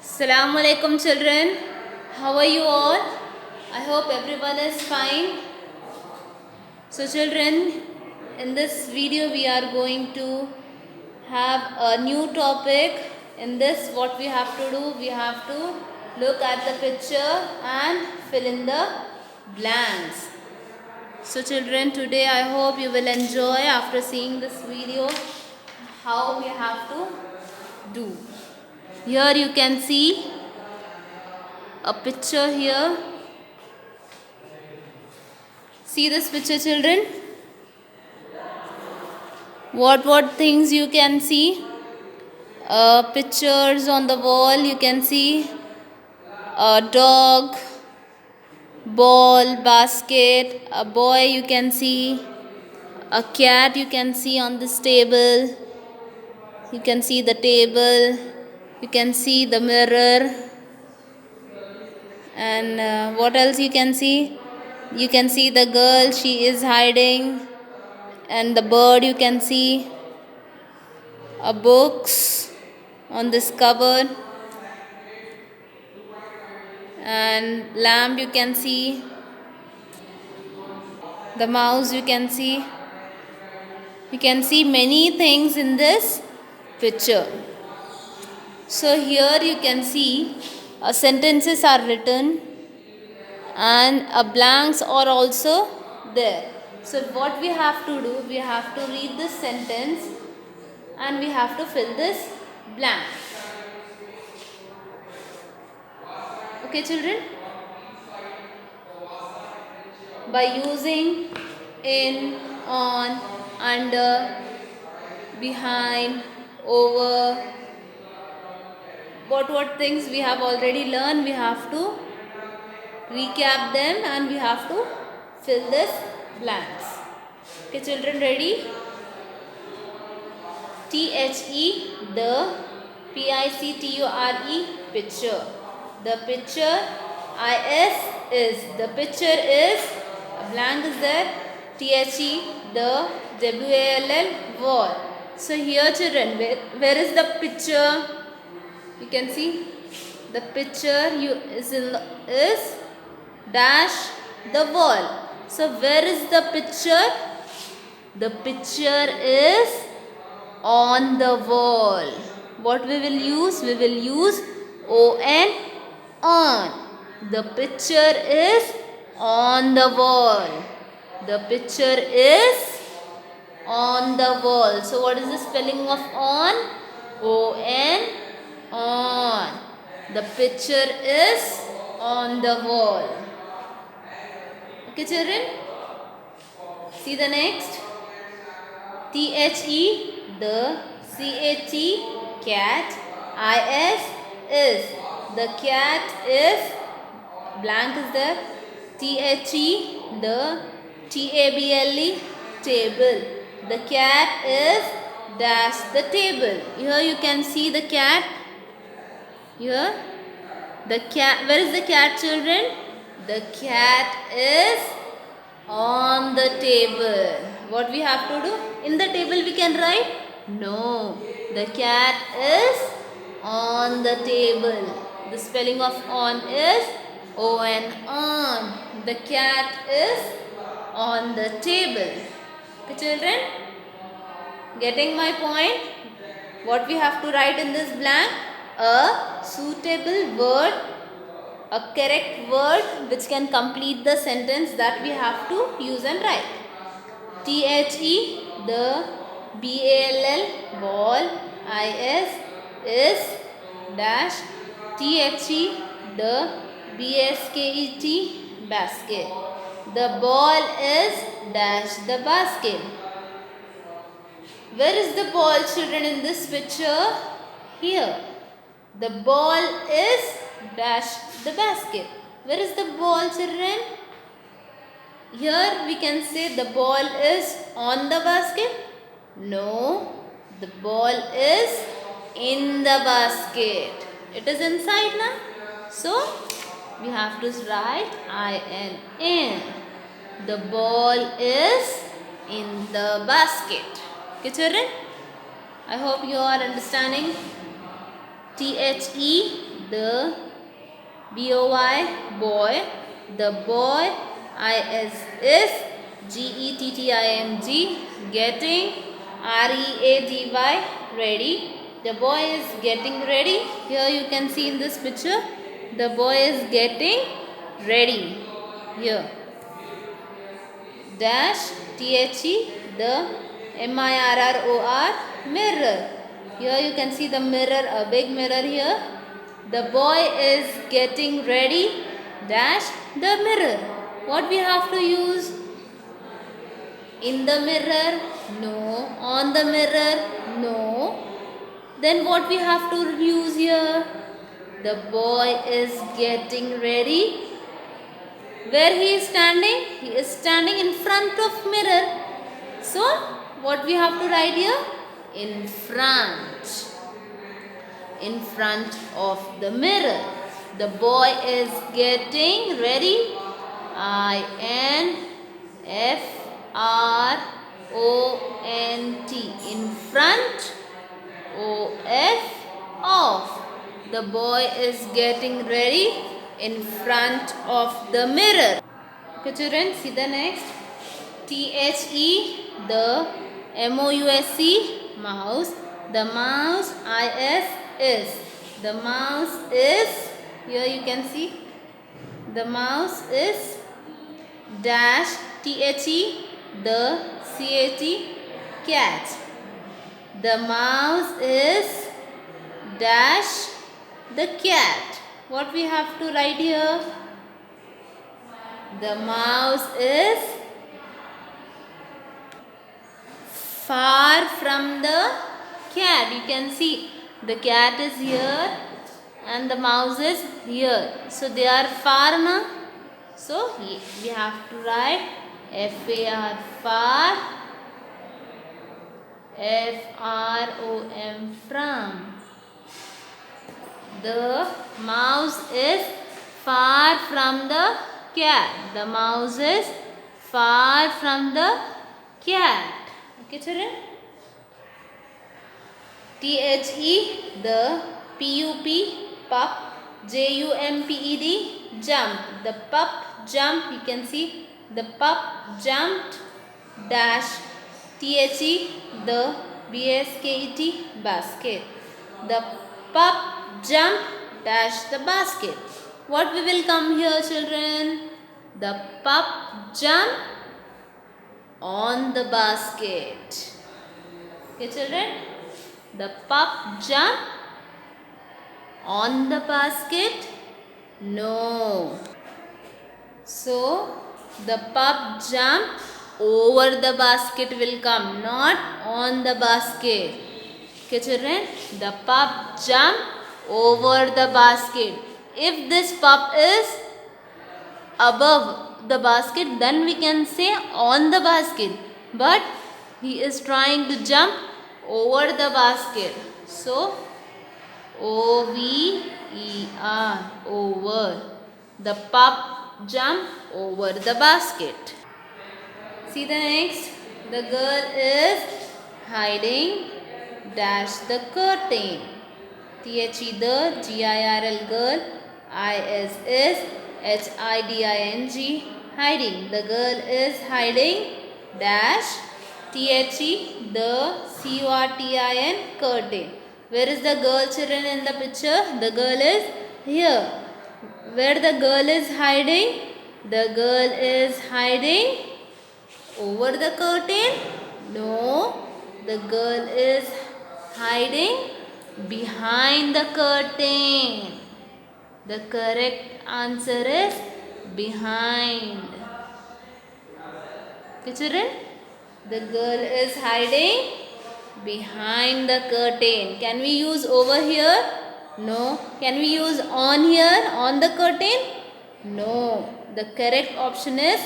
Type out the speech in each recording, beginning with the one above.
Assalamu alaikum children. How are you all? I hope everyone is fine. So children, in this video we are going to have a new topic. In this what we have to do, we have to look at the picture and fill in the blanks. So children, today I hope you will enjoy after seeing this video how we have to do. Here you can see a picture here. See this picture children. What things you can see? Pictures on the wall. You can see a dog, ball, basket, a boy you can see, a cat you can see on this table. You can see the table. You can see the mirror. And what else you can see? You can see the girl, she is hiding. And the bird you can see, a books on this cupboard, and lamp you can see, the mouse you can see. You can see many things in this picture. So here you can see sentences are written and blanks are also there. So what we have to do, we have to read this sentence and we have to fill this blank. Okay children? By using in, on, under, behind, over, what things we have already learned, we have to recap them and we have to fill this blanks. Okay children, ready? THE, the, PICTURE, picture. The picture, IS, is. The picture is, a blank is there. THE, the, WALL, wall. So here children, where is the picture? You can see the picture is dash the wall. So where is the picture? The picture is on the wall. What we will use? We will use on. The picture is on the wall. The picture is on the wall. So what is the spelling of on? On. The picture is on the wall. Okay children? See the next. THE, the, CHE, cat, is. The cat is, blank is there. THE, the, TABLE, table. The cat is dash the table. Here you can see the cat. Here. The cat, where is the cat children? The cat is on the table. What we have to do? In the table we can write? No. The cat is on the table. The spelling of on is on. The cat is on the table. Okay children? Getting my point? What we have to write in this blank? A suitable word, a correct word which can complete the sentence that we have to use and write. THE, the, BALL, ball, is, dash, THE, the, BASKET, basket. The ball is dash the basket. Where is the ball children in this picture? Here. The ball is dash the basket. Where is the ball children? Here we can say the ball is on the basket. No, the ball is in the basket. It is inside now. So we have to write in. The ball is in the basket. Okay children? I hope you are understanding. THE, the boy, boy. The boy, is getting, getting, ready, ready. The boy is getting ready. Here you can see in this picture, the boy is getting ready. Here, dash, the mirror, mirror. Here you can see the mirror, a big mirror here. The boy is getting ready, dash, the mirror. What we have to use? In the mirror? No. On the mirror? No. Then what we have to use here? The boy is getting ready. Where he is standing? He is standing in front of mirror. So, what we have to write here? In front. In front of the mirror. The boy is getting ready. INFRONT. In front. Of. The boy is getting ready in front of the mirror. Okay, children, see the next. THE, the MOUSE, mouse. The mouse, is. The mouse is, here you can see, the mouse is dash, THE, the CAT, cat. The mouse is dash, the cat. What we have to write here? The mouse is far from the cat. You can see the cat is here and the mouse is here. So they are far now. So we have to write FAR, far. FROM, from. The mouse is far from the cat. The mouse is far from the cat. Okay, children? THE, the PUP, pup. JUMPED, jump. The pup jump. You can see the pup jumped. Dash. THE, the BASKET, basket. The pup jump dash the basket. What we will come here, children? The pup jump on the basket. Okay, children? The pup jump on the basket? No. So, the pup jump over the basket will come, not on the basket. Okay, children? The pup jump over the basket. If this pup is above the basket, then we can say on the basket. But he is trying to jump over the basket. So, OVER, over. The pup jump over the basket. See the next. The girl is hiding dash the curtain. THE, the GIRL, girl. IS, HIDING, hiding. The girl is hiding dash THE, the CURTIN, curtain. Where is the girl, children, in the picture? The girl is here. Where the girl is hiding? The girl is hiding over the curtain? No. The girl is hiding behind the curtain. The correct answer is behind. Okay, children? The girl is hiding behind the curtain. Can we use over here? No. Can we use on here, on the curtain? No. The correct option is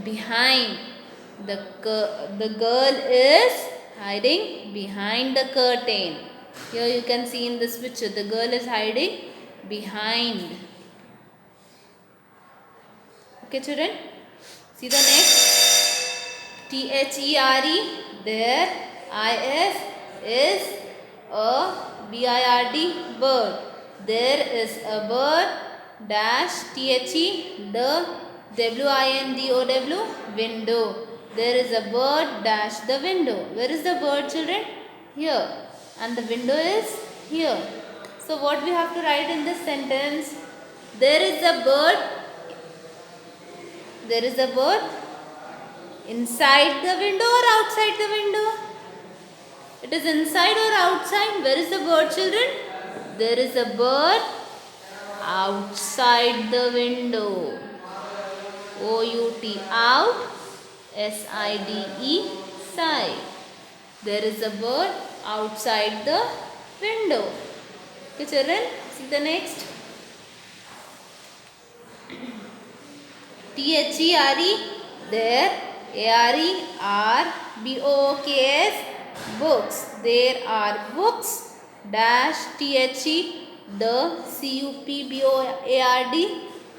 behind. The girl is hiding behind the curtain. Here you can see in this picture, the girl is hiding behind. Okay, children? See the next. THERE, there. IS is a BIRD, bird. There is a bird dash the window, window. There is a bird dash the window. Where is the bird, children? Here. And the window is here. So what we have to write in this sentence? There is a bird. There is a bird inside the window or outside the window? It is inside or outside? Where is the bird, children? There is a bird outside the window. O-U-T, out. S-I-D-E, side. There is a bird outside the window. Okay, children, see the next. T-H-E-R-E, there. A-R-E-R-B-O-O-K-S, books. There are books. Dash T-H-E, the C-U-P-B-O-A-R-D,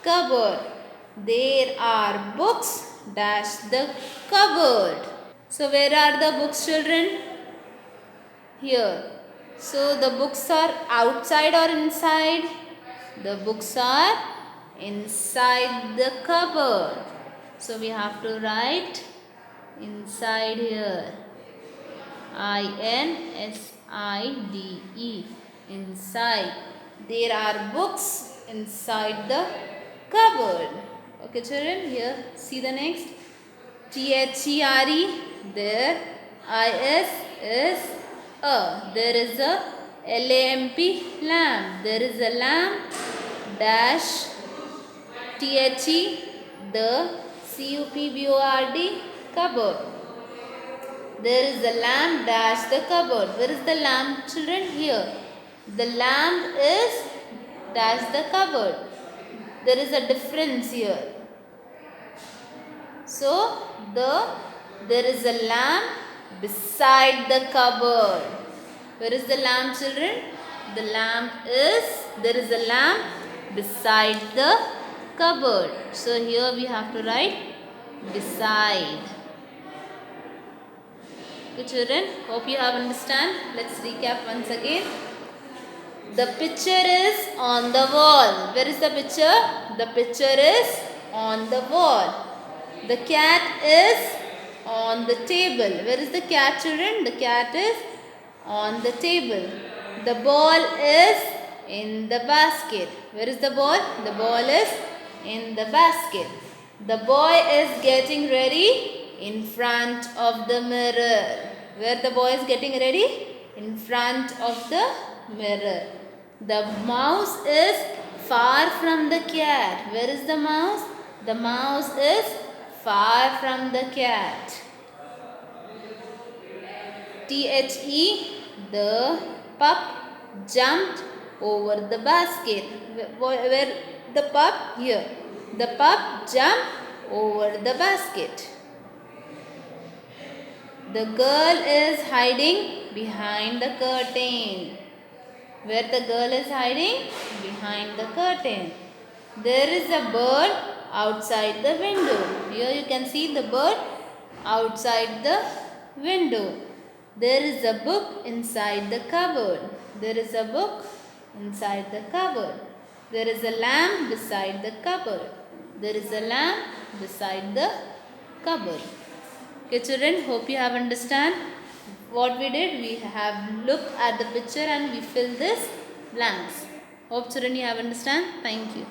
cupboard. There are books. Dash the cupboard. So where are the books, children? Here. So the books are outside or inside? The books are inside the cupboard. So we have to write inside here. I-N-S-I-D-E. Inside. There are books inside the cupboard. Okay, children, here see the next. T-H-E-R-E, there. I-S is a. There is a L-A-M-P, lamp. There is a lamp. Dash T-H-E, the C-U-P-B-O-R-D, cupboard. There is a lamp dash the cupboard. Where is the lamp, children? Here. The lamp is dash the cupboard. There is a difference here. So, there is a lamp beside the cupboard. Where is the lamp, children? The lamp is, there is a lamp beside the cupboard. So, here we have to write beside. Okay, children, hope you have understand. Let's recap once again. The picture is on the wall. Where is the picture? The picture is on the wall. The cat is on the table. Where is the cat, children? The cat is on the table. The ball is in the basket. Where is the ball? The ball is in the basket. The boy is getting ready in front of the mirror. Where the boy is getting ready? In front of the mirror. The mouse is far from the cat. Where is the mouse? The mouse is far from the cat. T-H-E, the pup jumped over the basket. Where the pup? Here. The pup jumped over the basket. The girl is hiding behind the curtain. Where the girl is hiding? Behind the curtain. There is a bird outside the window. Here you can see the bird outside the window. There is a book inside the cupboard. There is a book inside the cupboard. There is a lamp beside the cupboard. There is a lamp beside the cupboard. Okay, children, hope you have understand. What we did, we have looked at the picture and we fill this blanks. Hope children you have understand. Thank you.